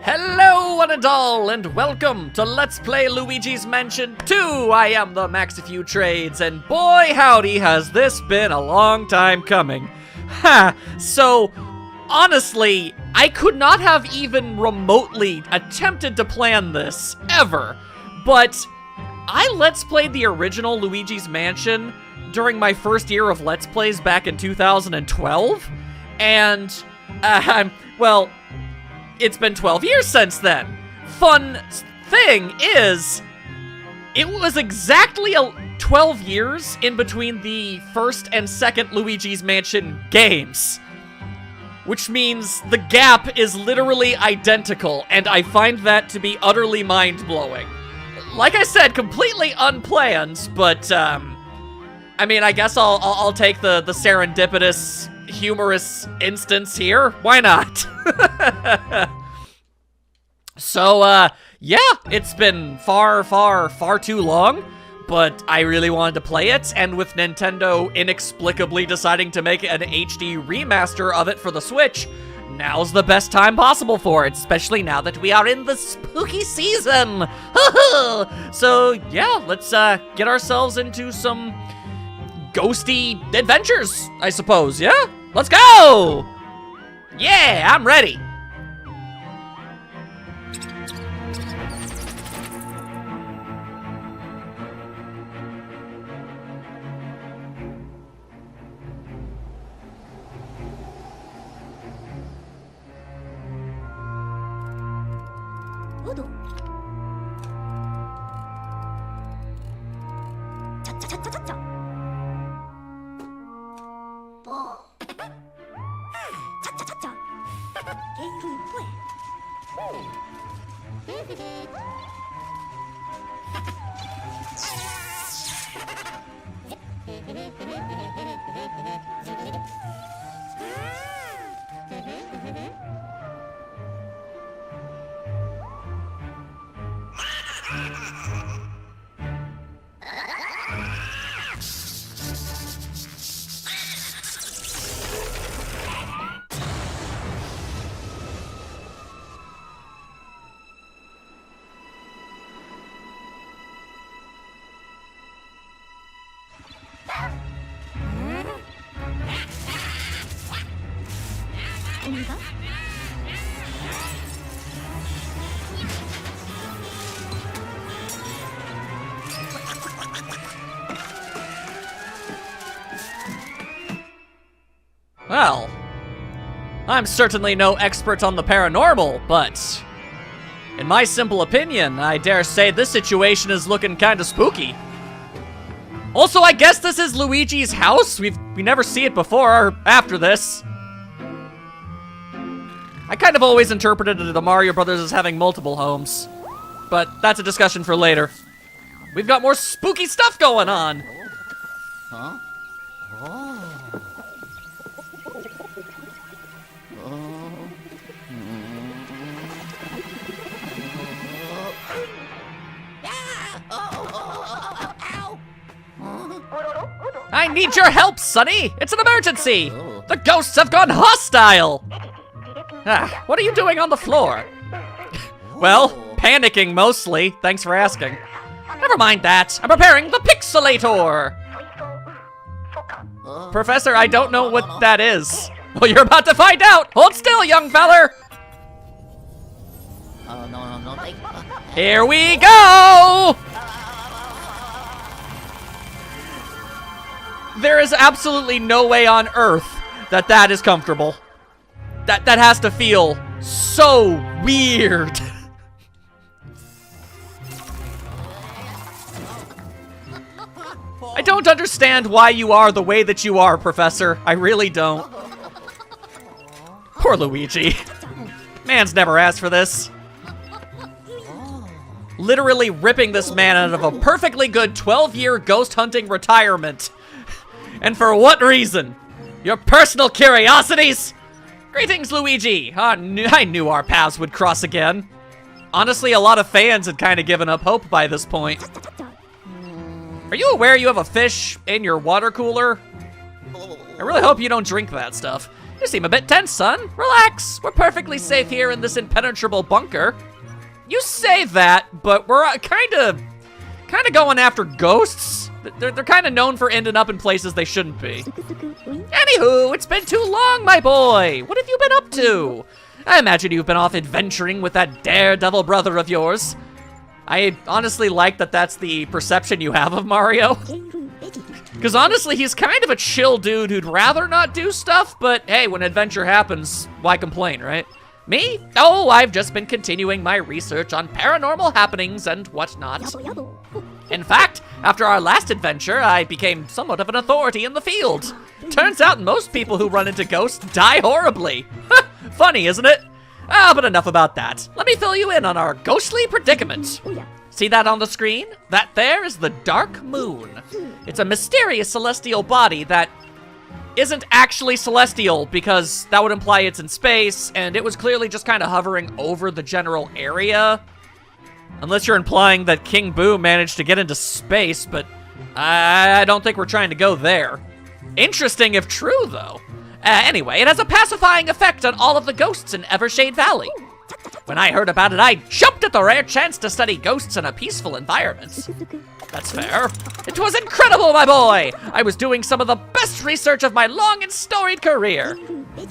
Hello, one and all, and welcome to Let's Play Luigi's Mansion 2! I am the Max a Few Trades, and boy howdy has this been a long time coming. So, honestly, I could not have even remotely attempted to plan this, ever. But, I Let's Played the original Luigi's Mansion during my first year of Let's Plays back in 2012, and, well, it's been 12 years since then. Fun thing is, it was exactly 12 years in between the first and second Luigi's Mansion games. Which means the gap is literally identical, and I find that to be utterly mind-blowing. Like I said, completely unplanned, but, I mean, I guess I'll take the serendipitous, humorous instance here. Why not? So, yeah, it's been far too long, but I really wanted to play it, and with Nintendo inexplicably deciding to make an HD remaster of it for the Switch, now's the best time possible for it, especially now that we are in the spooky season. So, yeah, let's get ourselves into some ghosty adventures, I suppose, yeah? Let's go! Yeah, I'm ready. Well, I'm certainly no expert on the paranormal, but in my simple opinion, I dare say this situation is looking kinda spooky. Also, I guess this is Luigi's house? We never see it before or after this. I kind of always interpreted the Mario Brothers as having multiple homes, but that's a discussion for later. We've got more spooky stuff going on. Huh? Oh. I need your help, Sonny! It's an emergency! The ghosts have gone hostile! What are you doing on the floor? Well, panicking mostly. Thanks for asking. Never mind that. I'm preparing the Pixelator! Professor, I don't know what that is. Well, you're about to find out! Hold still, young feller! Here we go! There is absolutely no way on earth that is comfortable. That has to feel so weird. I don't understand why you are the way that you are, Professor. I really don't. Poor Luigi. Man's never asked for this. Literally ripping this man out of a perfectly good 12-year ghost hunting retirement. And for what reason? Your personal curiosities? Greetings, Luigi. I knew our paths would cross again. Honestly, a lot of fans had kind of given up hope by this point. Are you aware you have a fish in your water cooler? I really hope you don't drink that stuff. You seem a bit tense, son. Relax. We're perfectly safe here in this impenetrable bunker. You say that, but we're kind of going after ghosts. They're kind of known for ending up in places they shouldn't be. Anywho, it's been too long, my boy. What have you been up to? I imagine you've been off adventuring with that daredevil brother of yours. I honestly like that that's the perception you have of Mario. Because honestly, he's kind of a chill dude who'd rather not do stuff, but hey, when adventure happens, why complain, right? Me? Oh, I've just been continuing my research on paranormal happenings and whatnot. In fact, after our last adventure, I became somewhat of an authority in the field. Turns out most people who run into ghosts die horribly. Funny, isn't it? But enough about that. Let me fill you in on our ghostly predicament. See that on the screen? That there is the Dark Moon. It's a mysterious celestial body that isn't actually celestial because that would imply it's in space, and it was clearly just kind of hovering over the general area. Unless you're implying that King Boo managed to get into space, but I don't think we're trying to go there. Interesting if true, though. Anyway, it has a pacifying effect on all of the ghosts in Evershade Valley. When I heard about it, I jumped at the rare chance to study ghosts in a peaceful environment. That's fair. It was incredible, my boy! I was doing some of the best research of my long and storied career.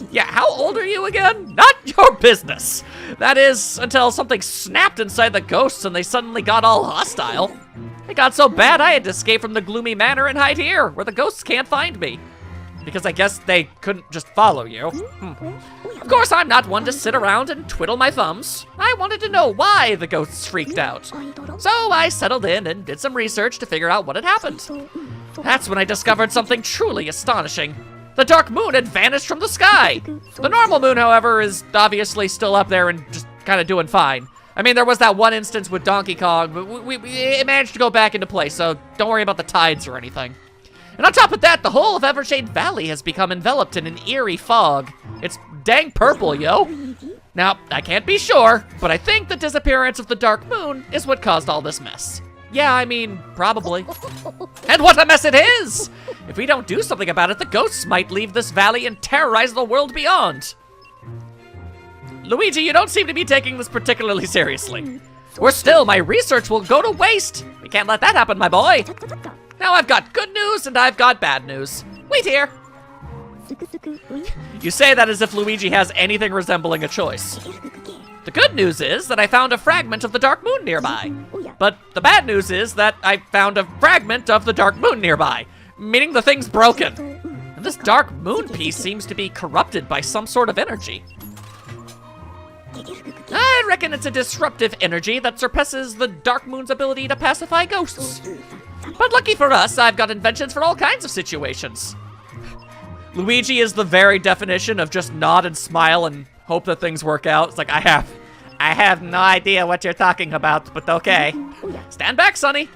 Yeah, how old are you again? Not your business. That is, until something snapped inside the ghosts and they suddenly got all hostile. It got so bad I had to escape from the Gloomy Manor and hide here, where the ghosts can't find me. Because I guess they couldn't just follow you. Of course, I'm not one to sit around and twiddle my thumbs. I wanted to know why the ghosts freaked out. So I settled in and did some research to figure out what had happened. That's when I discovered something truly astonishing. The Dark Moon had vanished from the sky. The normal moon, however, is obviously still up there and just kind of doing fine. I mean, there was that one instance with Donkey Kong, but it managed to go back into place, so don't worry about the tides or anything. And on top of that, the whole of Evershade Valley has become enveloped in an eerie fog. It's dang purple, yo. Now, I can't be sure, but I think the disappearance of the Dark Moon is what caused all this mess. Yeah, I mean, probably. And what a mess it is! If we don't do something about it, the ghosts might leave this valley and terrorize the world beyond. Luigi, you don't seem to be taking this particularly seriously. Worse still, my research will go to waste. We can't let that happen, my boy. Now I've got good news and I've got bad news. Wait here. You say that as if Luigi has anything resembling a choice. The good news is that I found a fragment of the Dark Moon nearby. But the bad news is that I found a fragment of the Dark Moon nearby, meaning the thing's broken. And this Dark Moon piece seems to be corrupted by some sort of energy. I reckon it's a disruptive energy that surpasses the Dark Moon's ability to pacify ghosts. But lucky for us, I've got inventions for all kinds of situations. Luigi is the very definition of just nod and smile and hope that things work out. It's like, I have no idea what you're talking about, but okay. Stand back, Sonny.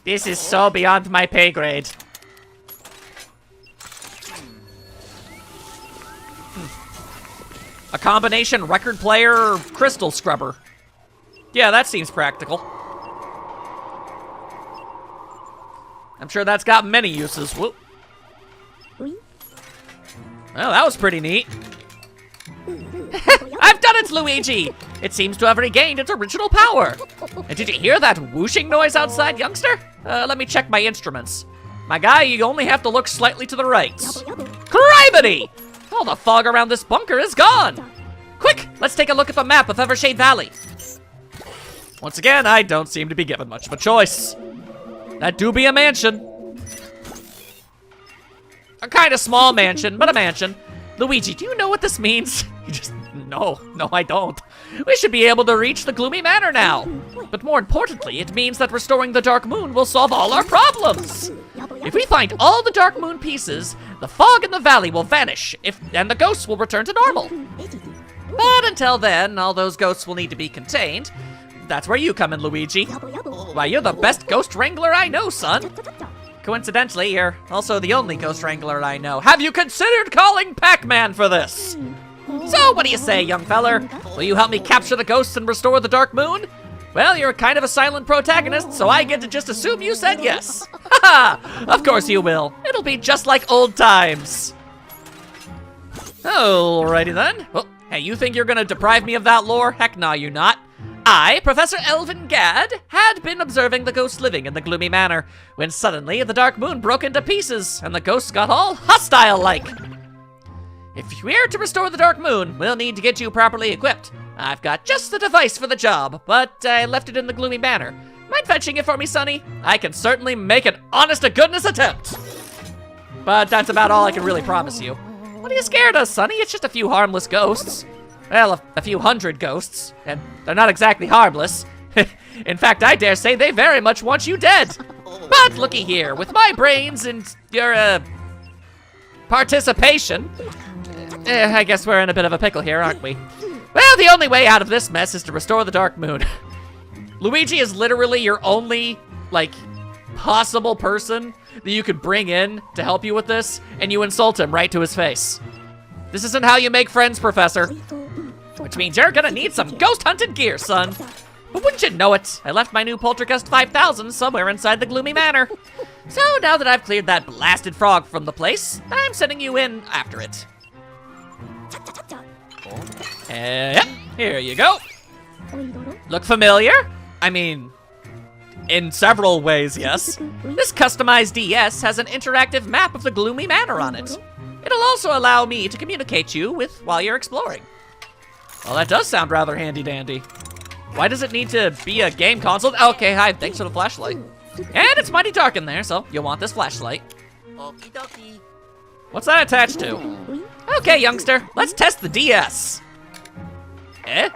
This is so beyond my pay grade. A combination record player crystal scrubber. Yeah, that seems practical. I'm sure that's got many uses. Whoop. Well, that was pretty neat. I've done it, Luigi! It seems to have regained its original power. And did you hear that whooshing noise outside, youngster? Let me check my instruments. My guy, you only have to look slightly to the right. Criminy! All the fog around this bunker is gone. Quick, let's take a look at the map of Evershade Valley. Once again, I don't seem to be given much of a choice. That do be a mansion. A kind of small mansion, but a mansion. Luigi, do you know what this means? You just, no, I don't. We should be able to reach the Gloomy Manor now. But more importantly, it means that restoring the Dark Moon will solve all our problems. If we find all the Dark Moon pieces, the fog in the valley will vanish, and the ghosts will return to normal. But until then, all those ghosts will need to be contained. That's where you come in, Luigi. Why, you're the best ghost wrangler I know, son. Coincidentally, you're also the only ghost wrangler I know. Have you considered calling Pac-Man for this? So, what do you say, young feller? Will you help me capture the ghosts and restore the Dark Moon? Well, you're kind of a silent protagonist, so I get to just assume you said yes. Haha! Of course you will. It'll be just like old times. Alrighty then. Well, hey, you think you're gonna deprive me of that lore? Heck no, you're not. I, Professor Elvin Gadd, had been observing the ghosts living in the Gloomy Manor, when suddenly the dark moon broke into pieces, and the ghosts got all hostile-like. If we're to restore the dark moon, we'll need to get you properly equipped. I've got just the device for the job, but I left it in the Gloomy Manor. Mind fetching it for me, Sonny? I can certainly make an honest-to-goodness attempt. But that's about all I can really promise you. What are you scared of, Sonny? It's just a few harmless ghosts. Well, a few hundred ghosts, and they're not exactly harmless. In fact, I dare say they very much want you dead. But looky here, with my brains and your, participation, I guess we're in a bit of a pickle here, aren't we? Well, the only way out of this mess is to restore the Dark Moon. Luigi is literally your only, like, possible person that you could bring in to help you with this, and you insult him right to his face. This isn't how you make friends, Professor. Which means you're gonna need some ghost-hunted gear, son. But wouldn't you know it, I left my new Poltergust 5000 somewhere inside the Gloomy Manor. So now that I've cleared that blasted frog from the place, I'm sending you in after it. Yep, here you go. Look familiar? I mean, in several ways, yes. This customized DS has an interactive map of the Gloomy Manor on it. It'll also allow me to communicate you with while you're exploring. Well, that does sound rather handy-dandy. Why does it need to be a game console? Okay, hi, thanks for the flashlight. And it's mighty dark in there, so you'll want this flashlight. Okie dokie. What's that attached to? Okay, youngster, let's test the DS. Eh?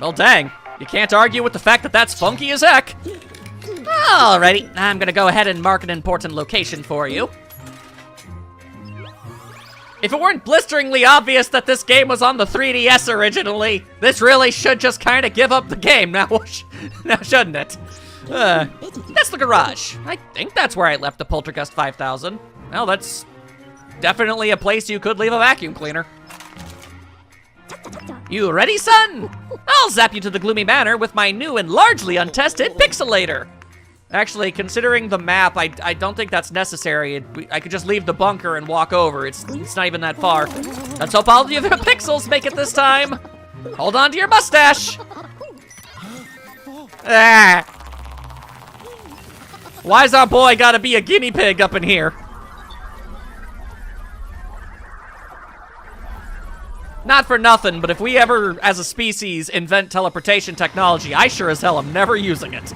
Well, dang. You can't argue with the fact that that's funky as heck. Alrighty, I'm gonna go ahead and mark an important location for you. If it weren't blisteringly obvious that this game was on the 3DS originally, this really should just kind of give up the game now, now shouldn't it? That's the garage. I think that's where I left the Poltergust 5000. Well, that's definitely a place you could leave a vacuum cleaner. You ready, son? I'll zap you to the Gloomy Manor with my new and largely untested pixelator. Actually, considering the map, I don't think that's necessary. I could just leave the bunker and walk over. It's not even that far. Let's hope all of the pixels make it this time. Hold on to your mustache. Ah. Why's our boy gotta be a guinea pig up in here? Not for nothing, but if we ever, as a species, invent teleportation technology, I sure as hell am never using it.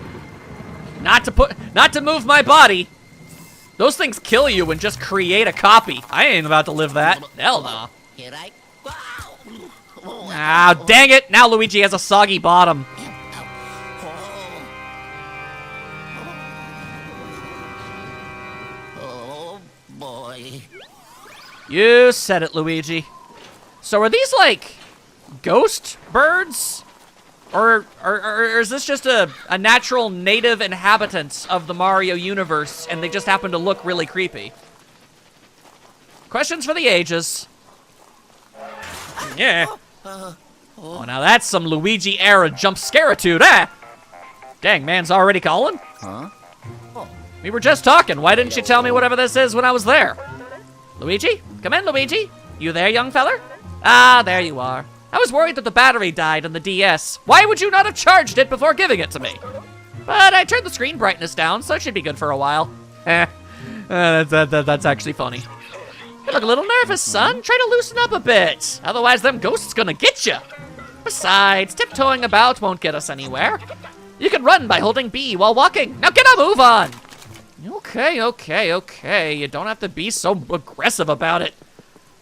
Not to move my body. Those things kill you and just create a copy. I ain't about to live that. Hell no. Here I go. Ah, dang it! Now Luigi has a soggy bottom. Oh boy. You said it, Luigi. So are these like ghost birds? Or is this just a natural native inhabitant of the Mario universe and they just happen to look really creepy? Questions for the ages. Yeah. Oh, now that's some Luigi era jump scaritude, eh? Dang, man's already calling? Huh? We were just talking. Why didn't you tell me whatever this is when I was there? Luigi? Come in, Luigi. You there, young feller? Ah, there you are. I was worried that the battery died on the DS. Why would you not have charged it before giving it to me? But I turned the screen brightness down, so it should be good for a while. That's actually funny. You look a little nervous, son. Try to loosen up a bit. Otherwise, them ghosts gonna get you. Besides, tiptoeing about won't get us anywhere. You can run by holding B while walking. Now get a move on. Okay. You don't have to be so aggressive about it.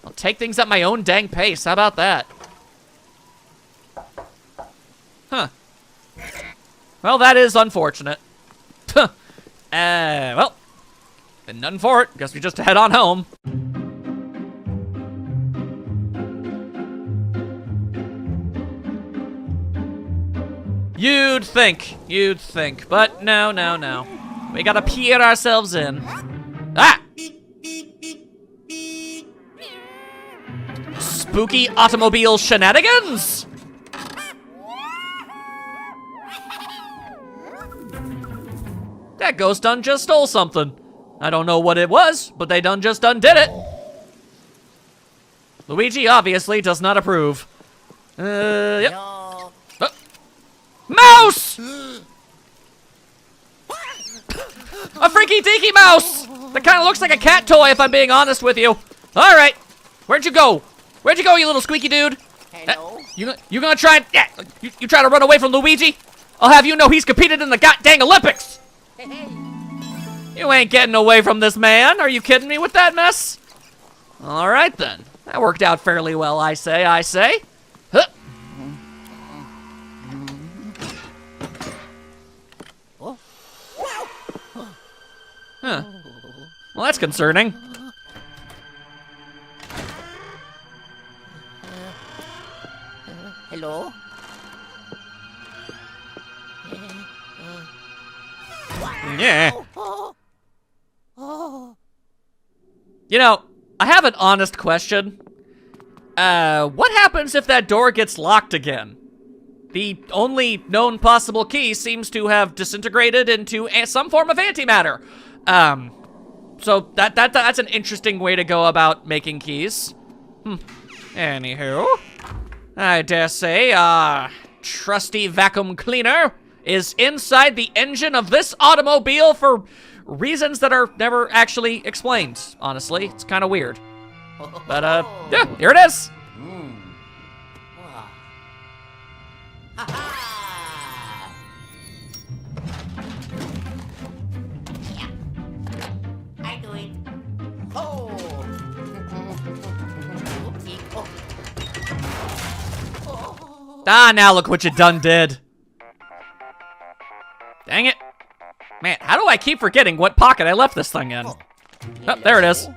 I'll take things at my own dang pace. How about that? Huh. Well, that is unfortunate. Well, then nothing for it. Guess we just head on home. You'd think, but no, no, no. We gotta peer ourselves in. Ah! Spooky automobile shenanigans? That ghost done just stole something. I don't know what it was, but they done just undid it. Luigi obviously does not approve. Yep. No. Mouse! A freaky deaky mouse! That kind of looks like a cat toy, if I'm being honest with you. All right, where'd you go? Where'd you go, you little squeaky dude? Hello. You gonna try and you try to run away from Luigi? I'll have you know he's competed in the goddamn Olympics. Hey. You ain't getting away from this man. Are you kidding me with that mess? All right then, that worked out fairly well. I say. Huh. Huh. Well, that's concerning. Hello. Yeah. Oh. You know, I have an honest question. What happens if that door gets locked again? The only known possible key seems to have disintegrated into some form of antimatter. So that's an interesting way to go about making keys. Anywho, I dare say, trusty vacuum cleaner is inside the engine of this automobile for reasons that are never actually explained, honestly. It's kind of weird. But, yeah, here it is. Ha-ha. Yeah. I do it. Oh. Oopsie. Oh. Ah, now look what you done did. Dang it. Man, how do I keep forgetting what pocket I left this thing in? Oh, there it is.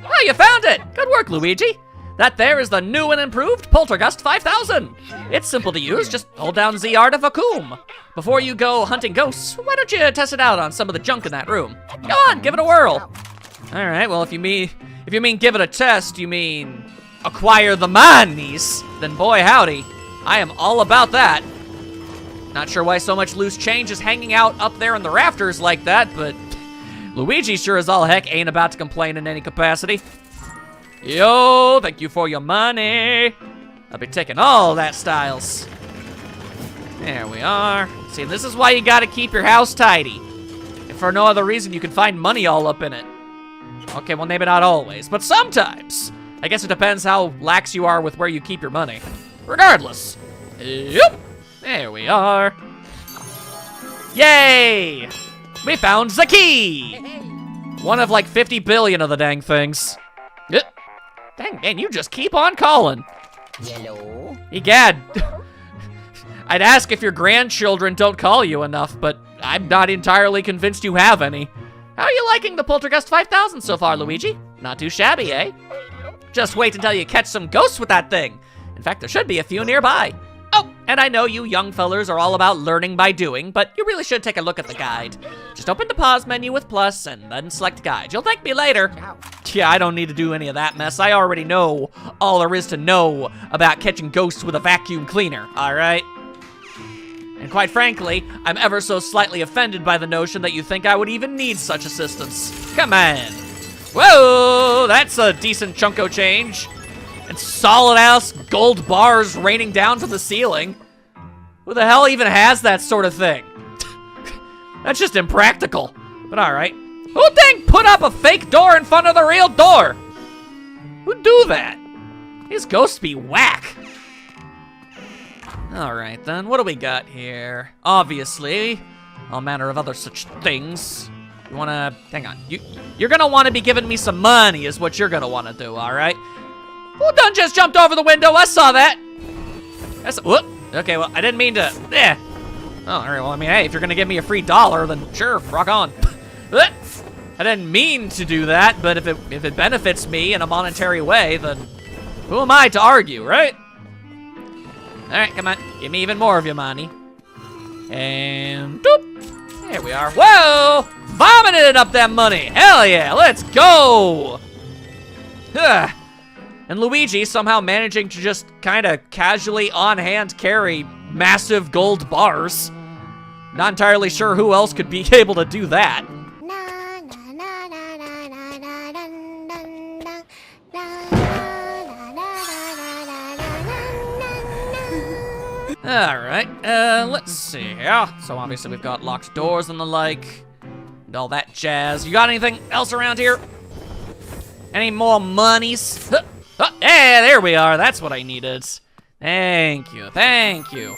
Oh, you found it! Good work, Luigi. That there is the new and improved Poltergust 5000. It's simple to use, just hold down ZR to vacuum. Before you go hunting ghosts, why don't you test it out on some of the junk in that room? Go on, give it a whirl. All right, well, if you mean give it a test, you mean acquire the monies, then boy howdy, I am all about that. Not sure why so much loose change is hanging out up there in the rafters like that, but Luigi sure as all heck ain't about to complain in any capacity. Yo, thank you for your money. I'll be taking all that, Styles. There we are. See, this is why you gotta keep your house tidy. If for no other reason, you can find money all up in it. Okay, well, maybe not always, but sometimes. I guess it depends how lax you are with where you keep your money. Regardless. Yep. There we are. Yay! We found the key! One of like 50 billion of the dang things. Yep. Dang, man, you just keep on calling. Hello. Egad. I'd ask if your grandchildren don't call you enough, but I'm not entirely convinced you have any. How are you liking the Poltergust 5000 so far, Luigi? Not too shabby, eh? Just wait until you catch some ghosts with that thing. In fact, there should be a few nearby. Oh, and I know you young fellers are all about learning by doing, but you really should take a look at the guide. Just open the pause menu with plus and then select guide. You'll thank me later. Yeah, I don't need to do any of that mess. I already know all there is to know about catching ghosts with a vacuum cleaner, all right? And quite frankly, I'm ever so slightly offended by the notion that you think I would even need such assistance. Come on. Whoa, that's a decent chunko change. And solid-ass gold bars raining down from the ceiling. Who the hell even has that sort of thing? That's just impractical. But all right. Who dang put up a fake door in front of the real door? Who'd do that? These ghosts be whack. All right, then. What do we got here? Obviously, all manner of other such things. You wanna... Hang on. You're gonna want to be giving me some money is what you're gonna want to do, all right? Who done just jumped over the window? I saw that. Whoop. Okay, well, I didn't mean to. Oh, all right, well, I mean, hey, if you're gonna give me a free $1, then sure, rock on. I didn't mean to do that, but if it benefits me in a monetary way, then who am I to argue, right? right, come on. Give me even more of your money. And doop. There we are. Whoa! Vomited up that money. Hell yeah, let's go. Ugh. And Luigi somehow managing to just kind of casually on-hand carry massive gold bars. Not entirely sure who else could be able to do that. Alright, let's see here. So obviously we've got locked doors and the like, and all that jazz. You got anything else around here? Any more monies? Yeah, there we are. That's what I needed. Thank you, thank you.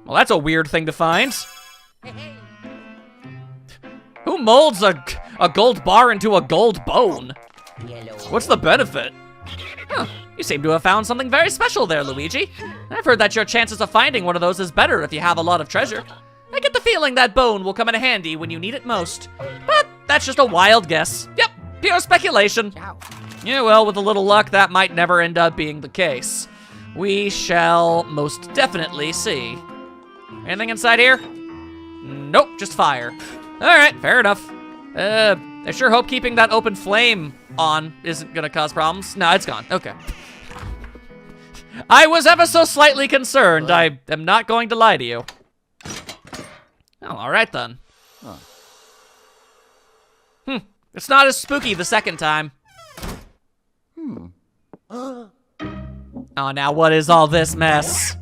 Well, that's a weird thing to find. Who molds a gold bar into a gold bone? Yellow. What's the benefit? Huh, you seem to have found something very special there, Luigi. I've heard that your chances of finding one of those is better if you have a lot of treasure. I get the feeling that bone will come in handy when you need it most. But that's just a wild guess. Yep, pure speculation. Ciao. Yeah, well, with a little luck, that might never end up being the case. We shall most definitely see. Anything inside here? Nope, just fire. All right, fair enough. I sure hope keeping that open flame on isn't gonna cause problems. No, it's gone. Okay. I was ever so slightly concerned. I am not going to lie to you. Oh, all right then. It's not as spooky the second time. Oh, now what is all this mess?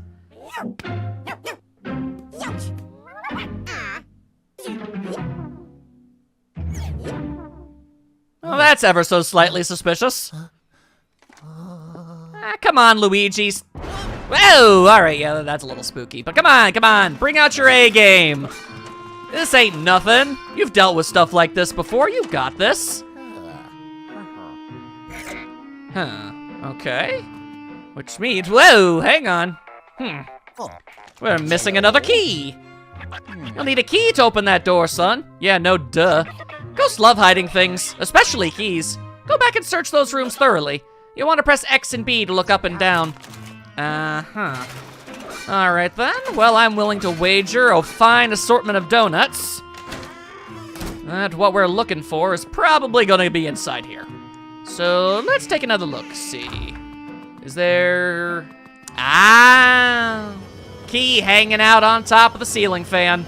Well, that's ever so slightly suspicious. Come on, Luigi. Whoa, all right, yeah, that's a little spooky. But come on, bring out your A game. This ain't nothing. You've dealt with stuff like this before. You've got this. Huh, okay. Which means, whoa, hang on. We're missing another key. You'll need a key to open that door, son. Yeah, no duh. Ghosts love hiding things, especially keys. Go back and search those rooms thoroughly. You want to press X and B to look up and down. Uh-huh. All right then, well, I'm willing to wager a fine assortment of donuts that what we're looking for is probably gonna be inside here. So let's take another look, see. Is there, key hanging out on top of the ceiling fan.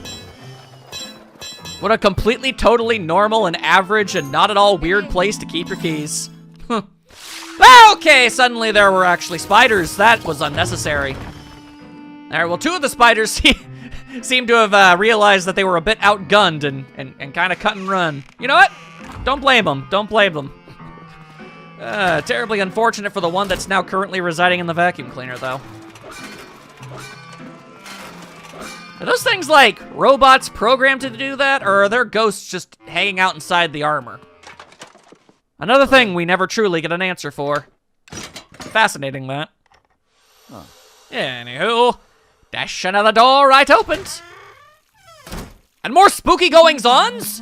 What a completely, totally normal and average and not at all weird place to keep your keys. Okay, suddenly there were actually spiders. That was unnecessary. All right, well, two of the spiders seem to have realized that they were a bit outgunned and kind of cut and run. You know what? Don't blame them. Don't blame them. Terribly unfortunate for the one that's now currently residing in the vacuum cleaner, though. Are those things like robots programmed to do that, or are there ghosts just hanging out inside the armor? Another thing we never truly get an answer for. Fascinating, that. Anywho, dash another door right opened. And more spooky goings-ons?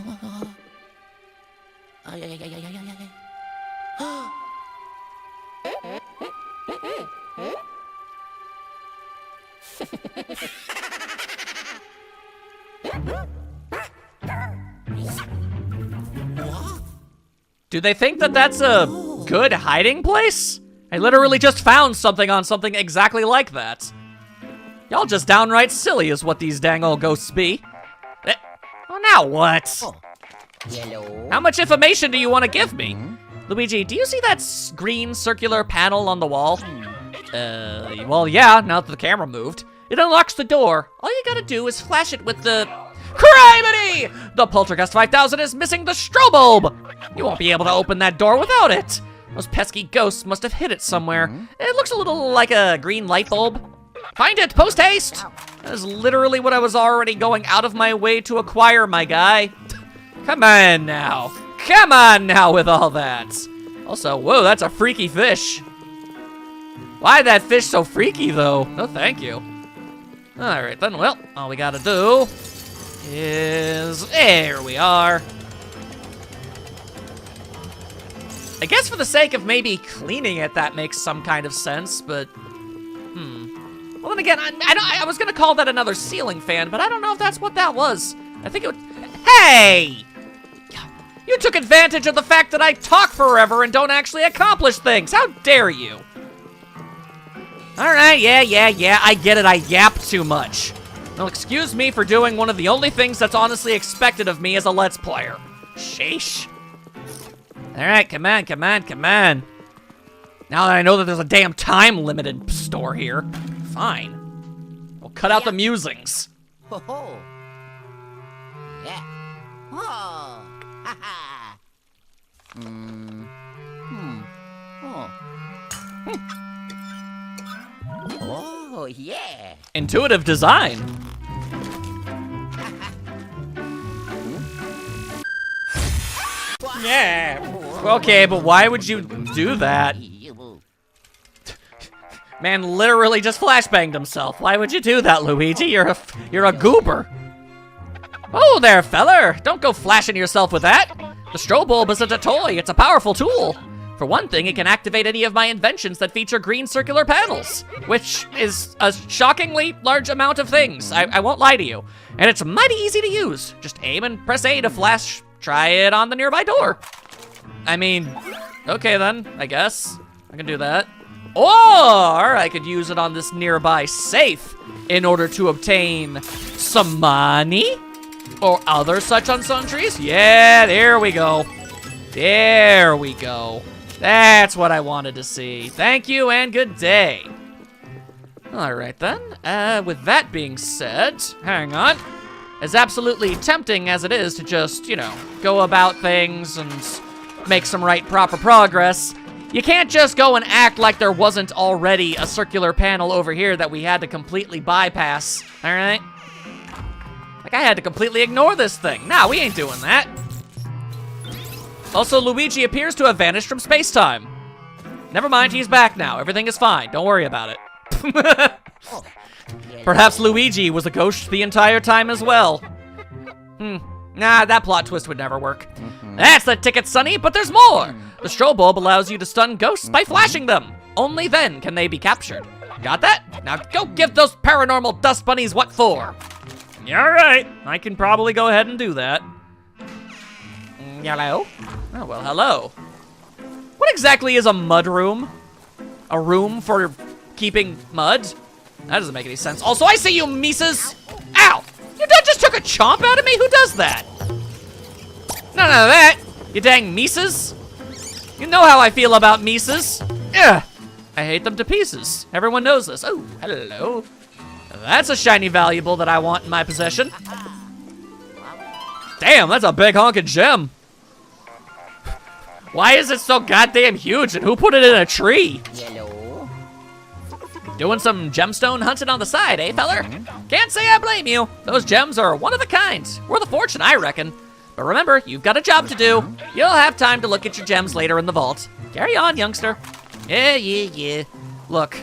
Do they think that that's a good hiding place? I literally just found something on something exactly like that. Y'all just downright silly is what these dang old ghosts be. Oh, now what? Yellow. How much information do you want to give me? Luigi, do you see that green circular panel on the wall? Well, yeah, now that the camera moved. It unlocks the door. All you gotta do is flash it with the... Criminy! The Poltergeist 5000 is missing the strobe bulb! You won't be able to open that door without it. Those pesky ghosts must have hid it somewhere. It looks a little like a green light bulb. Find it, post haste! That is literally what I was already going out of my way to acquire, my guy. Come on now. Come on now with all that. Also, whoa, that's a freaky fish. Why that fish so freaky, though? No, thank you. All right, then, well, all we gotta do is... There we are. I guess for the sake of maybe cleaning it, that makes some kind of sense, but... Well, then again, I was gonna call that another ceiling fan, but I don't know if that's what that was. I think it would... Hey! You took advantage of the fact that I talk forever and don't actually accomplish things. How dare you? All right, yeah, I get it. I yap too much. Well, excuse me for doing one of the only things that's honestly expected of me as a Let's Player. Sheesh. All right, come on. Now that I know that there's a damn time-limited store here, fine. We'll cut out the musings. Ho ho. Yeah. Oh. Ha ha. Oh, yeah. Intuitive design. Yeah. Okay, but why would you do that? Man literally just flashbanged himself. Why would you do that, Luigi? You're a goober. Oh there, feller. Don't go flashing yourself with that. The strobe bulb isn't a toy, it's a powerful tool. For one thing, it can activate any of my inventions that feature green circular panels, which is a shockingly large amount of things. I won't lie to you. And it's mighty easy to use. Just aim and press A to flash. Try it on the nearby door. I mean, okay then, I guess. I can do that. Or I could use it on this nearby safe in order to obtain some money or other such unsundries. Yeah, there we go. There we go. That's what I wanted to see. Thank you and good day. All right then, with that being said, hang on. As absolutely tempting as it is to just, you know, go about things and make some proper progress, you can't just go and act like there wasn't already a circular panel over here that we had to completely bypass, all right? Like I had to completely ignore this thing. Nah, we ain't doing that. Also, Luigi appears to have vanished from space-time. Never mind, he's back now. Everything is fine. Don't worry about it. Perhaps Luigi was a ghost the entire time as well. Nah, that plot twist would never work. That's the ticket, Sonny, but there's more. The strobe bulb allows you to stun ghosts by flashing them. Only then can they be captured. Got that? Now go give those paranormal dust bunnies what for. Yeah, all right. I can probably go ahead and do that. Hello? Oh, well, hello. What exactly is a mud room? A room for keeping mud? That doesn't make any sense. Also, I see you, Mises. Ow! You just took a chomp out of me? Who does that? None of that, you dang Mises. You know how I feel about Mises. Ugh. I hate them to pieces. Everyone knows this. Oh, hello. That's a shiny valuable that I want in my possession. Damn, that's a big honking gem. Why is it so goddamn huge and who put it in a tree? Yellow. Doing some gemstone hunting on the side, eh, feller? Can't say I blame you. Those gems are one of a kind. Worth a fortune, I reckon. But remember, you've got a job to do. You'll have time to look at your gems later in the vault. Carry on, youngster. Yeah. Look,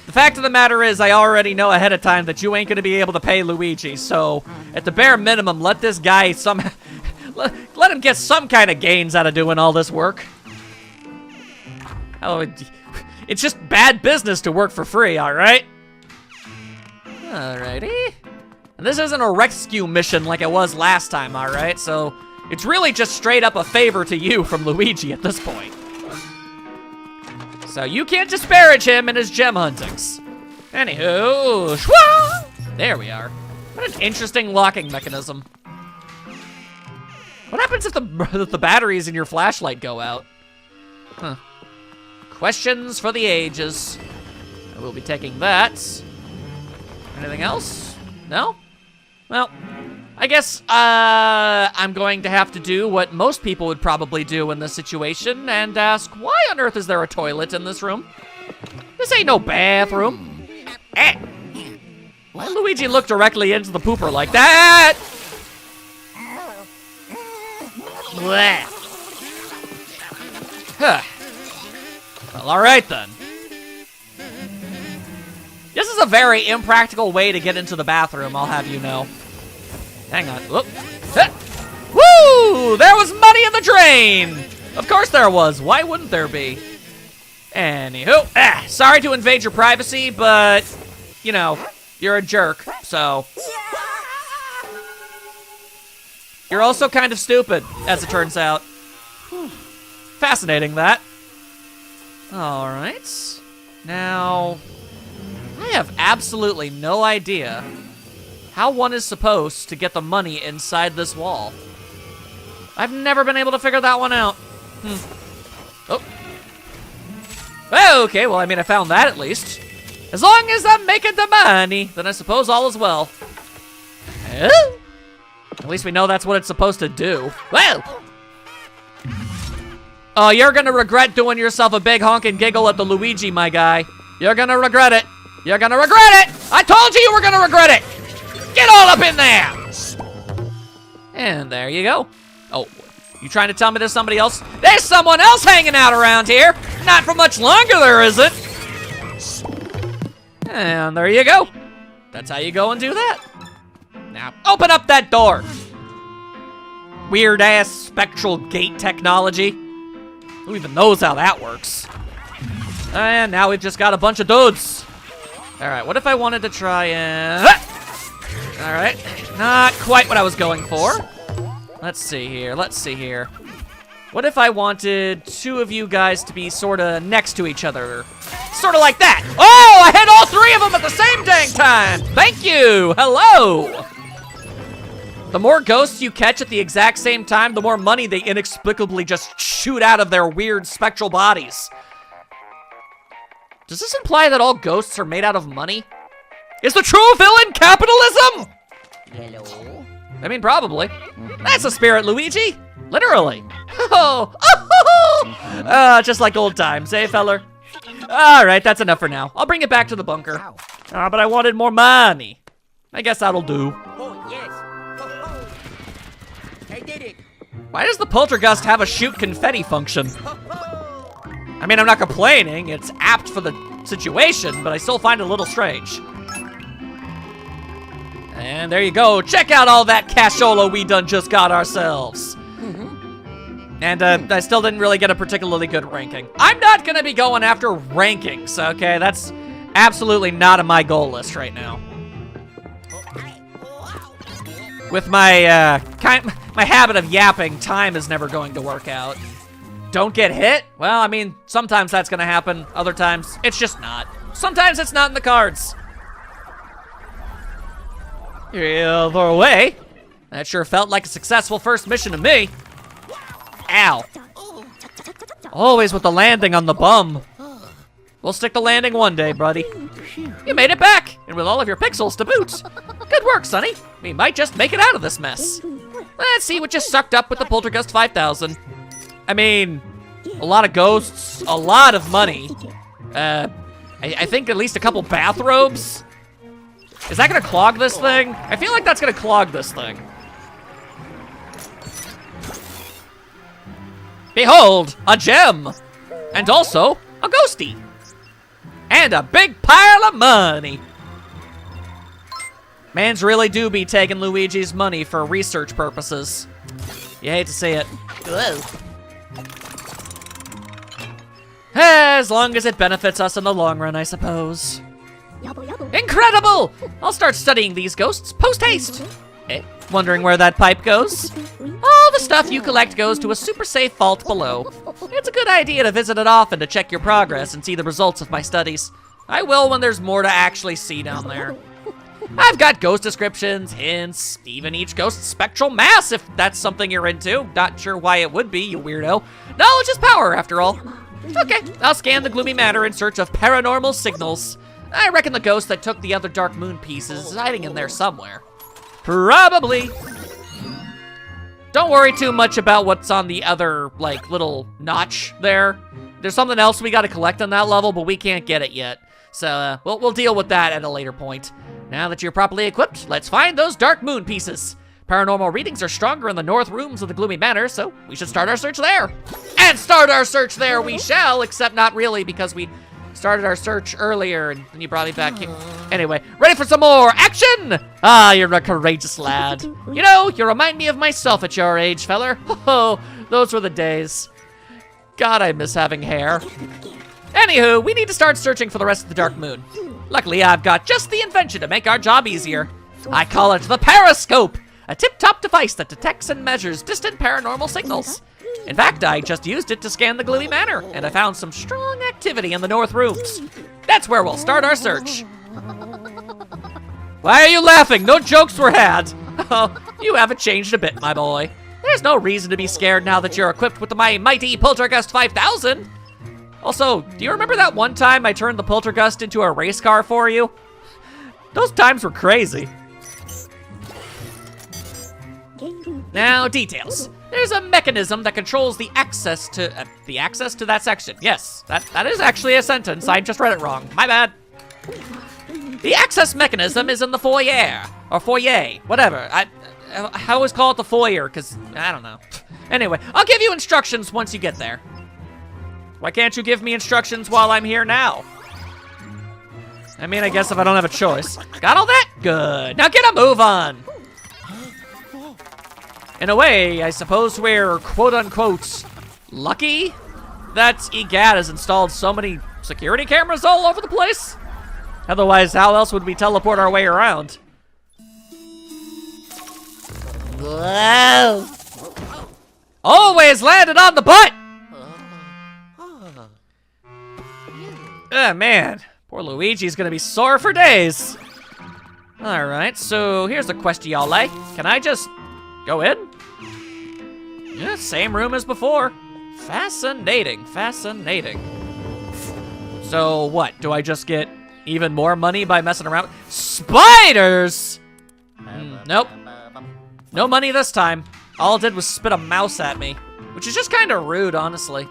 the fact of the matter is I already know ahead of time that you ain't gonna be able to pay Luigi, so at the bare minimum, let this guy let him get some kind of gains out of doing all this work. Oh, it's just bad business to work for free, all right? Alrighty. And this isn't a rescue mission like it was last time, all right? So it's really just straight up a favor to you from Luigi at this point. So you can't disparage him in his gem huntings. Anywho, shwa! There we are. What an interesting locking mechanism. What happens if the batteries in your flashlight go out? Huh. Questions for the ages. I will be taking that. Anything else? No? Well, I guess I'm going to have to do what most people would probably do in this situation and ask, why on earth is there a toilet in this room? This ain't no bathroom. Why Luigi look directly into the pooper like that? Blech. Huh. Well, all right then. This is a very impractical way to get into the bathroom, I'll have you know. Hang on. Whoop. Woo! There was money in the drain! Of course there was. Why wouldn't there be? Anywho, sorry to invade your privacy, but, you know, you're a jerk, so. You're also kind of stupid, as it turns out. Fascinating, that. All right. Now, I have absolutely no idea how one is supposed to get the money inside this wall. I've never been able to figure that one out. Oh. Okay, well, I mean, I found that at least. As long as I'm making the money, then I suppose all is well. At least we know that's what it's supposed to do. Well! Oh, you're gonna regret doing yourself a big honkin' giggle at the Luigi, my guy. You're gonna regret it. You're gonna regret it! I told you you were gonna regret it! Get all up in there! And there you go. Oh, you trying to tell me there's somebody else? There's someone else hanging out around here! Not for much longer, there isn't! And there you go. That's how you go and do that. Now, open up that door! Weird-ass spectral gate technology. Who even knows how that works? And now we've just got a bunch of dudes. Alright, what if I wanted to try and... Alright, not quite what I was going for. Let's see here, What if I wanted two of you guys to be sorta next to each other? Sorta like that. Oh, I hit all three of them at the same dang time. Thank you, hello. The more ghosts you catch at the exact same time, the more money they inexplicably just shoot out of their weird spectral bodies. Does this imply that all ghosts are made out of money? Is the true villain capitalism? Hello? I mean, probably. That's the spirit, Luigi. Literally. Oh, just like old times, eh, feller? All right, that's enough for now. I'll bring it back to the bunker. But I wanted more money. I guess that'll do. Oh, yes. Oh, I did it. Why does the poltergust have a shoot confetti function? I mean, I'm not complaining. It's apt for the situation, but I still find it a little strange. And there you go. Check out all that cashola we done just got ourselves. And I still didn't really get a particularly good ranking. I'm not gonna be going after rankings, okay? That's absolutely not on my goal list right now. With my my habit of yapping, time is never going to work out. Don't get hit? Well, I mean, sometimes that's gonna happen. Other times, it's just not. Sometimes it's not in the cards. Either way, that sure felt like a successful first mission to me. Ow. Always with the landing on the bum. We'll stick the landing one day, buddy. You made it back, and with all of your pixels to boot. Good work, Sonny. We might just make it out of this mess. Let's see what you sucked up with the Poltergust 5000. I mean, a lot of ghosts, a lot of money. I think at least a couple bathrobes. Is that gonna clog this thing? I feel like that's gonna clog this thing. Behold, a gem! And also, a ghostie. And a big pile of money. Mans really do be taking Luigi's money for research purposes. You hate to see it. Whoa. As long as it benefits us in the long run, I suppose. Incredible! I'll start studying these ghosts post-haste. Wondering where that pipe goes? All the stuff you collect goes to a super safe vault below. It's a good idea to visit it often to check your progress and see the results of my studies. I will when there's more to actually see down there. I've got ghost descriptions, hints, even each ghost's spectral mass if that's something you're into. Not sure why it would be, you weirdo. Knowledge is power, after all. Okay, I'll scan the Gloomy Manor in search of paranormal signals. I reckon the ghost that took the other Dark Moon pieces is hiding in there somewhere. Probably. Don't worry too much about what's on the other, like, little notch there. There's something else we gotta collect on that level, but we can't get it yet. So, we'll deal with that at a later point. Now that you're properly equipped, let's find those Dark Moon pieces. Paranormal readings are stronger in the north rooms of the Gloomy Manor, so we should start our search there. And start our search there we shall, except not really, because we started our search earlier, and then you brought me back here. Anyway, ready for some more action? Ah, you're a courageous lad. You know, you remind me of myself at your age, feller. Oh, those were the days. God, I miss having hair. Anywho, we need to start searching for the rest of the Dark Moon. Luckily, I've got just the invention to make our job easier. I call it the Periscope, a tip-top device that detects and measures distant paranormal signals. In fact, I just used it to scan the Gloomy Manor, and I found some strong activity in the north rooms. That's where we'll start our search. Why are you laughing? No jokes were had. Oh, you haven't changed a bit, my boy. There's no reason to be scared now that you're equipped with my mighty Poltergust 5000. Also, do you remember that one time I turned the Poltergust into a race car for you? Those times were crazy. Now, details. There's a mechanism that controls the access to that section. Yes, that is actually a sentence. I just read it wrong. My bad. The access mechanism is in the foyer, or foyer, whatever. I always call it the foyer, because I don't know. Anyway, I'll give you instructions once you get there. Why can't you give me instructions while I'm here now? I mean, I guess if I don't have a choice. Got all that? Good. Now get a move on. In a way, I suppose we're quote-unquote lucky that Gadd has installed so many security cameras all over the place. Otherwise, how else would we teleport our way around? Whoa. Always landed on the butt! Ah, man. Poor Luigi's gonna be sore for days. Alright, so here's the questiole. Can I just go in? Yeah, same room as before. Fascinating, fascinating. So what, do I just get even more money by messing around? Spiders! Nope. No money this time. All it did was spit a mouse at me, which is just kind of rude, honestly.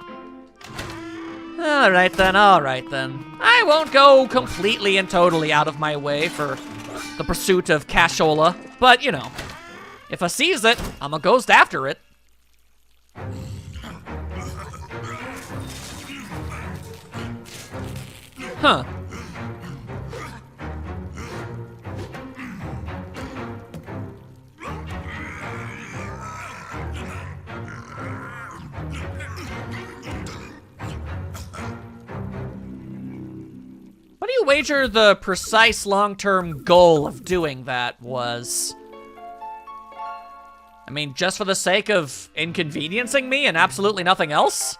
Alright then, alright then. I won't go completely and totally out of my way for the pursuit of cashola, but you know, if I sees it, I'm a ghost after it. Huh. What do you wager the precise long-term goal of doing that was? I mean, just for the sake of inconveniencing me and absolutely nothing else?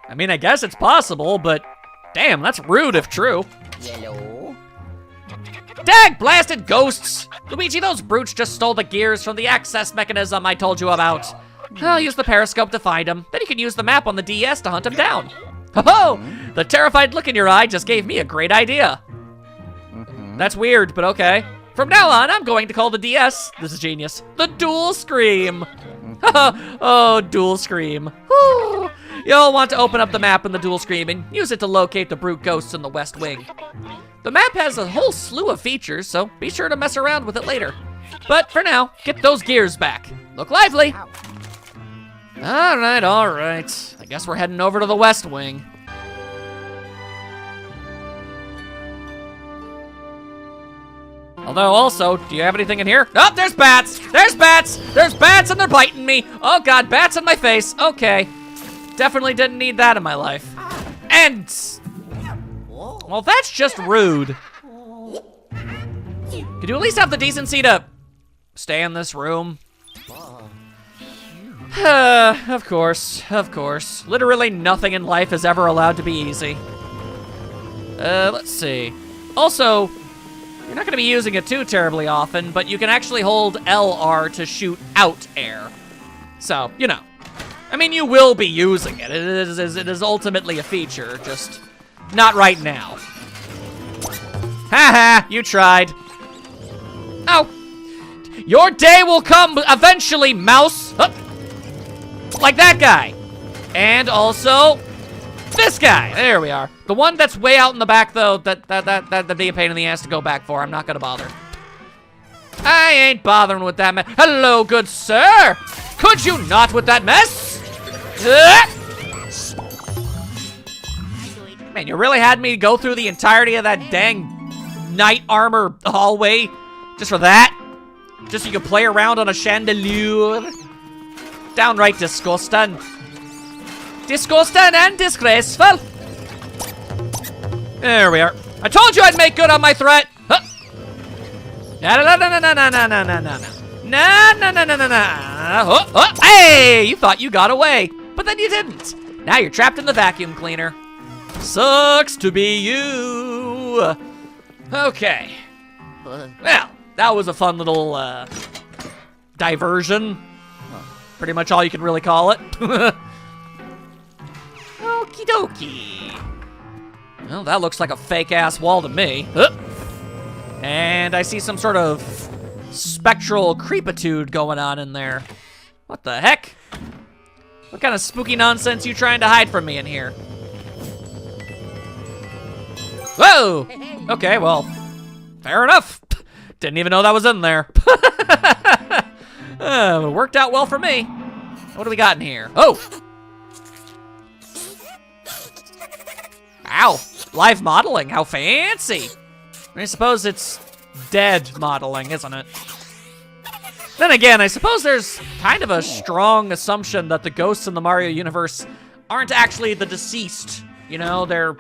I mean, I guess it's possible, but damn, that's rude if true. Yellow. Dag blasted ghosts! Luigi, those brutes just stole the gears from the access mechanism I told you about. I'll use the periscope to find him. Then you can use the map on the DS to hunt him down. Ho-ho! The terrified look in your eye just gave me a great idea. That's weird, but okay. From now on, I'm going to call the DS, this is genius, the Dual Scream. Oh, Dual Scream. Whew. You'll want to open up the map in the Dual Scream and use it to locate the brute ghosts in the West Wing. The map has a whole slew of features, so be sure to mess around with it later. But for now, get those gears back. Look lively. All right. I guess we're heading over to the West Wing. Although also, do you have anything in here? Oh, there's bats! There's bats! There's bats and they're biting me! Oh god, bats in my face. Okay. Definitely didn't need that in my life. And... well, that's just rude. Could you at least have the decency to stay in this room? Of course. Literally nothing in life is ever allowed to be easy. Let's see. Also, you're not gonna be using it too terribly often, but you can actually hold LR to shoot out air. So, you know. I mean, you will be using it. It is ultimately a feature, just not right now. Haha, you tried. Oh. Your day will come eventually, mouse. Huh. Like that guy. And also this guy. There we are. The one that's way out in the back, though, that'd be a pain in the ass to go back for. I'm not gonna bother. I ain't bothering with that mess. Hello, good sir. Could you not with that mess? Man, you really had me go through the entirety of that dang knight armor hallway just for that? Just so you could play around on a chandelier? Downright disgusting. Disgusting and disgraceful. There we are. I told you I'd make good on my threat. Huh. No, no, no, no, no, no, no, no, no, no. No, no, no, no, no, no. Oh, oh. Hey, you thought you got away, but then you didn't. Now you're trapped in the vacuum cleaner. Sucks to be you. Okay. Well, that was a fun little diversion. Pretty much all you can really call it. Okie dokie. Well, that looks like a fake-ass wall to me. And I see some sort of spectral creepitude going on in there. What the heck? What kind of spooky nonsense you trying to hide from me in here? Whoa! Okay, well, fair enough. Didn't even know that was in there. It worked out well for me. What do we got in here? Oh! Ow! Live modeling, how fancy! I suppose it's dead modeling, isn't it? Then again, I suppose there's kind of a strong assumption that the ghosts in the Mario universe aren't actually the deceased. You know, they're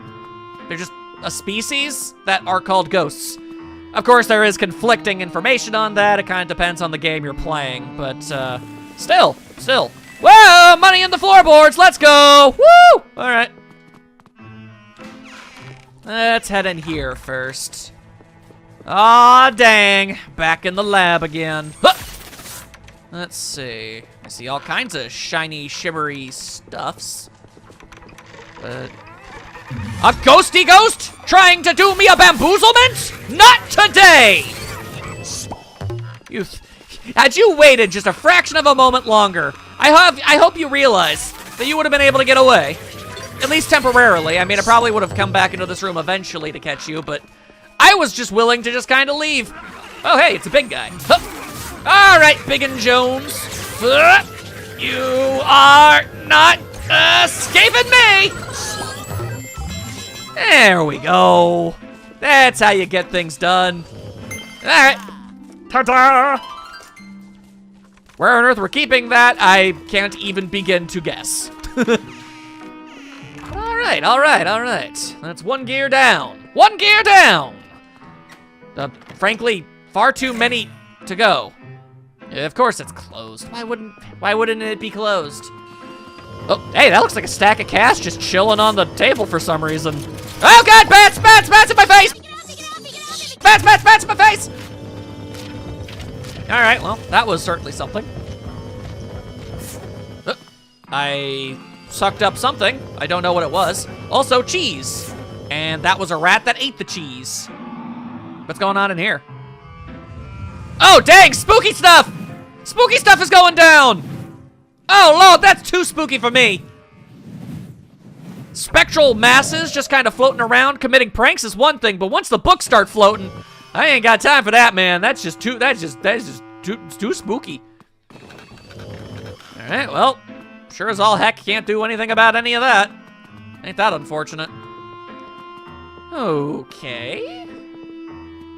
just a species that are called ghosts. Of course, there is conflicting information on that. It kind of depends on the game you're playing, but still. Whoa, money in the floorboards, let's go! Woo! All right. Let's head in here first. Aw, dang. Back in the lab again. Huh! Let's see. I see all kinds of shiny, shimmery stuffs. But... a ghosty ghost? Trying to do me a bamboozlement? Not today! Had you waited just a fraction of a moment longer, I hope you realize that you would have been able to get away. At least temporarily. I mean, I probably would have come back into this room eventually to catch you, but I was just willing to just kind of leave. Oh, hey, it's a big guy. Huh. All right, Big and Jones. You are not escaping me. There we go. That's how you get things done. All right. Ta-da! Where on earth we're keeping that, I can't even begin to guess. All right. That's one gear down. One gear down! Frankly, far too many to go. Of course it's closed. Why wouldn't it be closed? Oh, hey, that looks like a stack of cash just chilling on the table for some reason. Oh God, bats in my face! Bats in my face! All right, well, that was certainly something. I sucked up something. I don't know what it was. Also, cheese. And that was a rat that ate the cheese. What's going on in here? Oh, dang, spooky stuff! Spooky stuff is going down! Oh, Lord, that's too spooky for me. Spectral masses just kind of floating around committing pranks is one thing, but once the books start floating, I ain't got time for that, man. That's just too spooky. All right, well, sure as all heck can't do anything about any of that. Ain't that unfortunate? Okay.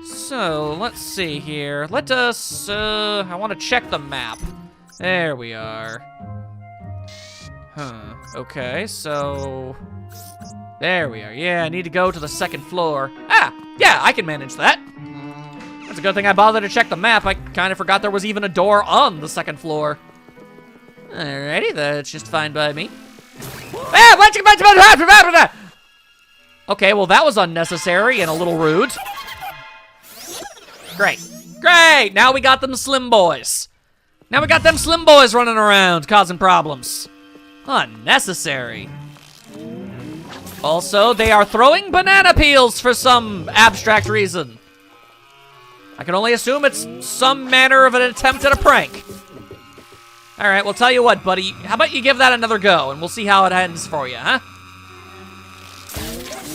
So, let's see here. Let us, I want to check the map. There we are. Huh, okay, so... there we are. Yeah, I need to go to the second floor. Ah, yeah, I can manage that. That's a good thing I bothered to check the map. I kind of forgot there was even a door on the second floor. Alrighty, that's just fine by me. Okay, well that was unnecessary and a little rude. Great. Now we got them slim boys. Now we got them slim boys running around causing problems. Unnecessary. Also, they are throwing banana peels for some abstract reason. I can only assume it's some manner of an attempt at a prank. All right, well, tell you what, buddy. How about you give that another go, and we'll see how it ends for you, huh?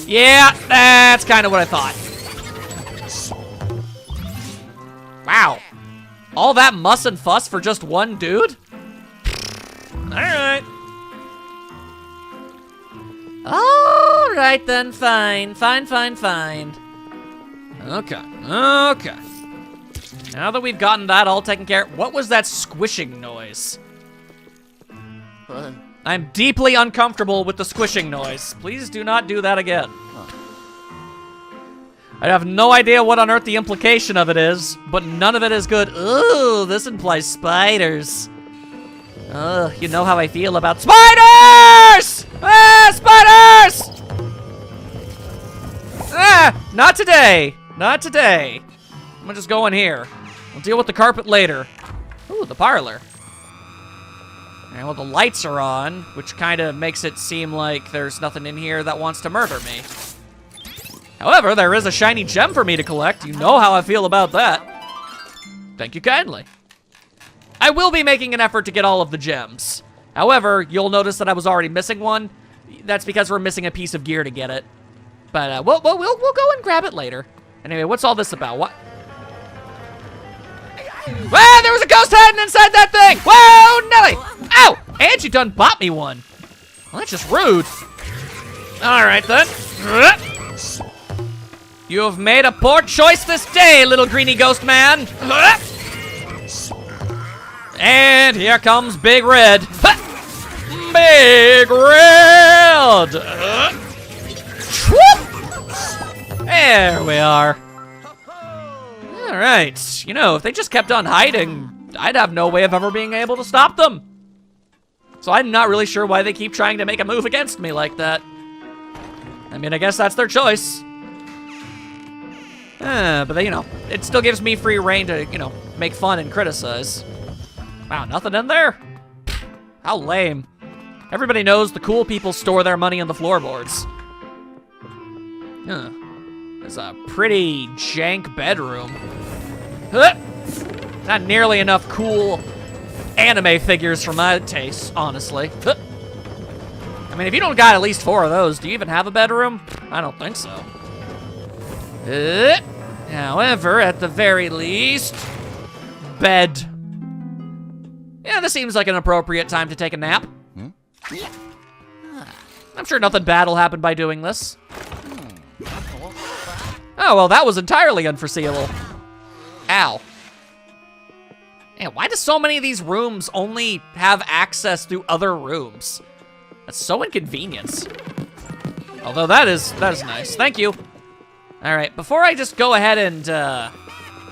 Yeah, that's kind of what I thought. Wow. All that muss and fuss for just one dude? All right. All right, then, fine. Okay. Now that we've gotten that all taken care of, what was that squishing noise? I'm deeply uncomfortable with the squishing noise. Please do not do that again. I have no idea what on earth the implication of it is, but none of it is good. Ooh, this implies spiders. Ugh, you know how I feel about spiders! Ah, spiders! Ah, not today. Not today. I'm gonna just go in here. We'll deal with the carpet later. Ooh, the parlor. And well, the lights are on, which kind of makes it seem like there's nothing in here that wants to murder me. However, there is a shiny gem for me to collect. You know how I feel about that. Thank you kindly. I will be making an effort to get all of the gems. However, you'll notice that I was already missing one. That's because we're missing a piece of gear to get it. But we'll go and grab it later. Anyway, what's all this about? What? Wow, there was a ghost hiding inside that thing! Whoa, Nelly! Ow! And you done bought me one. Well, that's just rude. All right, then. You have made a poor choice this day, little greeny ghost man. And here comes Big Red. Big Red! There we are. All right. You know, if they just kept on hiding, I'd have no way of ever being able to stop them. So I'm not really sure why they keep trying to make a move against me like that. I mean, I guess that's their choice. But they, you know, it still gives me free reign to, you know, make fun and criticize. Wow, nothing in there? How lame. Everybody knows the cool people store their money in the floorboards. Huh. There's a pretty jank bedroom. Huh. Not nearly enough cool anime figures for my taste, honestly. Huh. I mean, if you don't got at least 4 of those, do you even have a bedroom? I don't think so. However, at the very least, bed. Yeah, this seems like an appropriate time to take a nap. I'm sure nothing bad will happen by doing this. Oh, well, that was entirely unforeseeable. Ow. Man, why do so many of these rooms only have access through other rooms? That's so inconvenient. Although that is nice. Thank you. All right, before I just go ahead and,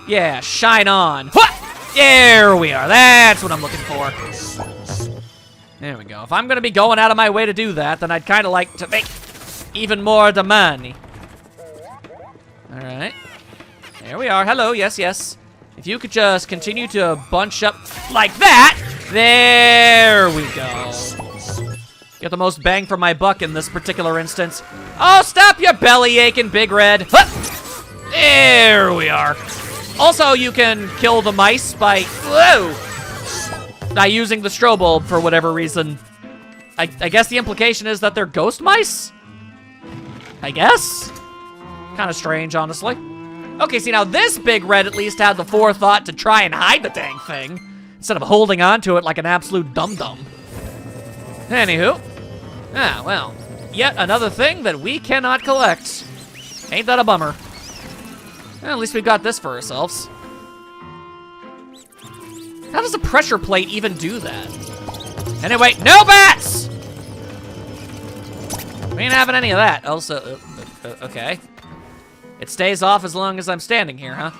yeah, shine on. There we are. That's what I'm looking for. There we go. If I'm gonna be going out of my way to do that, then I'd kind of like to make even more the money. All right. There we are. Hello. Yes, yes. If you could just continue to bunch up like that. There we go. Get the most bang for my buck in this particular instance. Oh, stop your belly aching, Big Red. There we are. Also, you can kill the mice by, by using the strobe bulb for whatever reason. I guess the implication is that they're ghost mice? I guess? Kind of strange, honestly. Okay, see, now this Big Red at least had the forethought to try and hide the dang thing, instead of holding on to it like an absolute dum-dum. Anywho. Ah, well. Yet another thing that we cannot collect. Ain't that a bummer? Well, at least we've got this for ourselves. How does a pressure plate even do that? Anyway, no bats! We ain't having any of that. Also, okay. It stays off as long as I'm standing here, huh?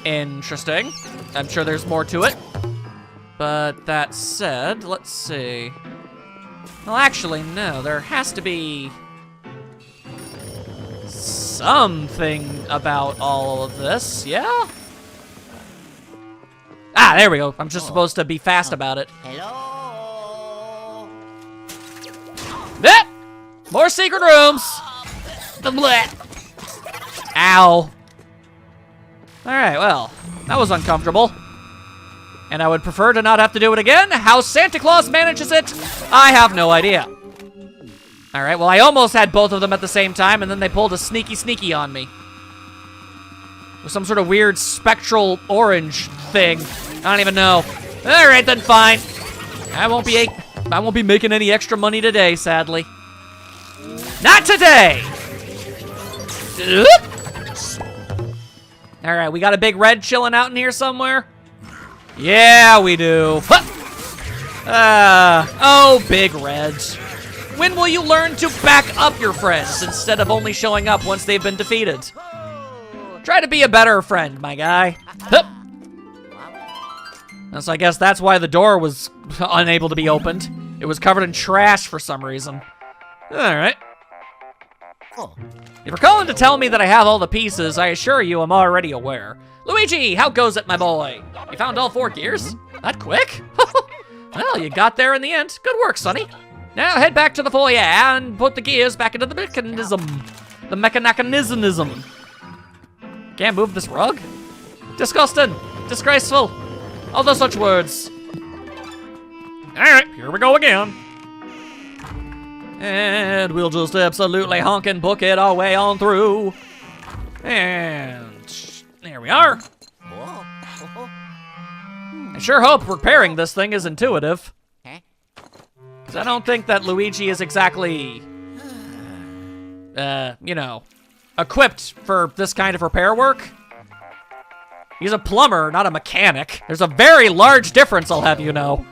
Interesting. I'm sure there's more to it. But that said, let's see. Well, actually, no. There has to be something about all of this, yeah? Ah, there we go. I'm just supposed to be fast about it. Hello? More secret rooms! Ow. Alright, well, that was uncomfortable. And I would prefer to not have to do it again. How Santa Claus manages it, I have no idea. Alright, well, I almost had both of them at the same time, and then they pulled a sneaky on me. With some sort of weird spectral orange thing. I don't even know. Alright, then fine. I won't be making any extra money today, sadly. Not today! Alright, we got a Big Red chilling out in here somewhere? Yeah, we do. Oh, Big Red. When will you learn to back up your friends instead of only showing up once they've been defeated? Try to be a better friend, my guy. Hup. So I guess that's why the door was unable to be opened. It was covered in trash for some reason. All right. If you're calling to tell me that I have all the pieces, I assure you I'm already aware. Luigi, how goes it, my boy? You found all 4 gears? That quick? Well, you got there in the end. Good work, Sonny. Now head back to the foyer and put the gears back into the mechanism. The mechanism. Can't move this rug? Disgusting. Disgraceful. All those such words. All right, here we go again. And we'll just absolutely honk and book it our way on through. And there we are. I sure hope repairing this thing is intuitive. Because I don't think that Luigi is exactly, you know, equipped for this kind of repair work. He's a plumber, not a mechanic. There's a very large difference, I'll have you know.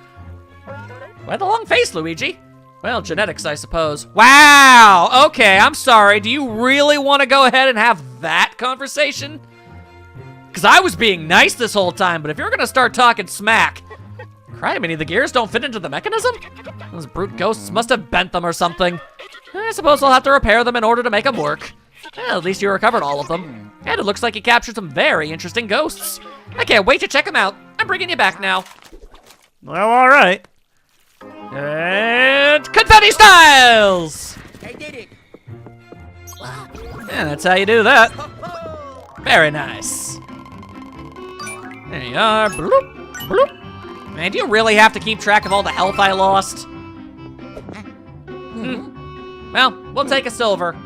Why the long face, Luigi? Well, genetics, I suppose. Wow, okay, I'm sorry. Do you really want to go ahead and have that conversation? Because I was being nice this whole time, but if you're going to start talking smack... Criminy, the gears don't fit into the mechanism? Those brute ghosts must have bent them or something. I suppose I'll have to repair them in order to make them work. Well, at least you recovered all of them. And it looks like you captured some very interesting ghosts. I can't wait to check them out. I'm bringing you back now. Well, all right. And confetti styles! I did it. Yeah, that's how you do that. Very nice. There you are. Bloop, bloop. Man, do you really have to keep track of all the health I lost? Well, we'll take a silver.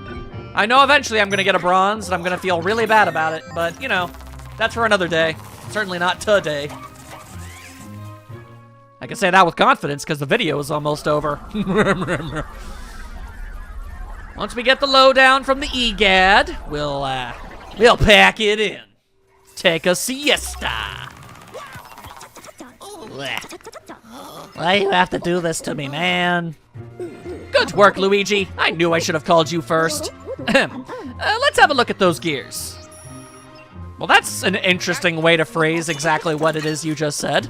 I know eventually I'm gonna get a bronze, and I'm gonna feel really bad about it, but, you know, that's for another day. Certainly not today. I can say that with confidence, because the video is almost over. Once we get the lowdown from the Gadd, we'll pack it in. Take a siesta. Why you have to do this to me, man? Good work, Luigi. I knew I should have called you first. Let's have a look at those gears. Well, that's an interesting way to phrase exactly what it is you just said.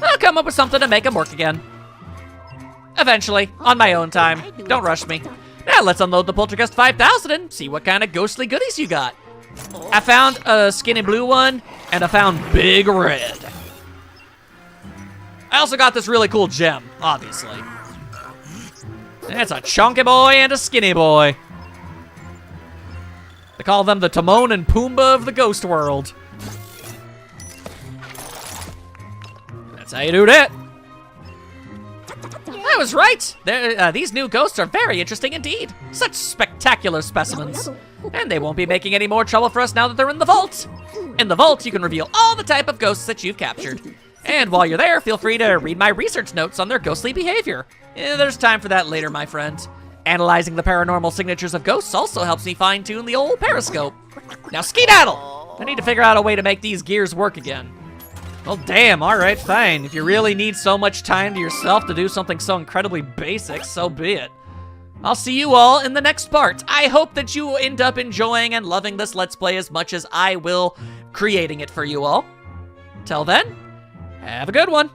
I'll come up with something to make them work again. Eventually, on my own time. Don't rush me. Now let's unload the Poltergust 5000 and see what kind of ghostly goodies you got. I found a skinny blue one, and I found Big Red. I also got this really cool gem, obviously. It's a chunky boy and a skinny boy. They call them the Timon and Pumbaa of the ghost world. That's how you do that. I was right. These new ghosts are very interesting indeed. Such spectacular specimens. And they won't be making any more trouble for us now that they're in the vault. In the vault, you can reveal all the type of ghosts that you've captured. And while you're there, feel free to read my research notes on their ghostly behavior. There's time for that later, my friend. Analyzing the paranormal signatures of ghosts also helps me fine-tune the old periscope. Now skedaddle! I need to figure out a way to make these gears work again. Well, damn, all right, fine. If you really need so much time to yourself to do something so incredibly basic, so be it. I'll see you all in the next part. I hope that you end up enjoying and loving this Let's Play as much as I will creating it for you all. Till then, have a good one.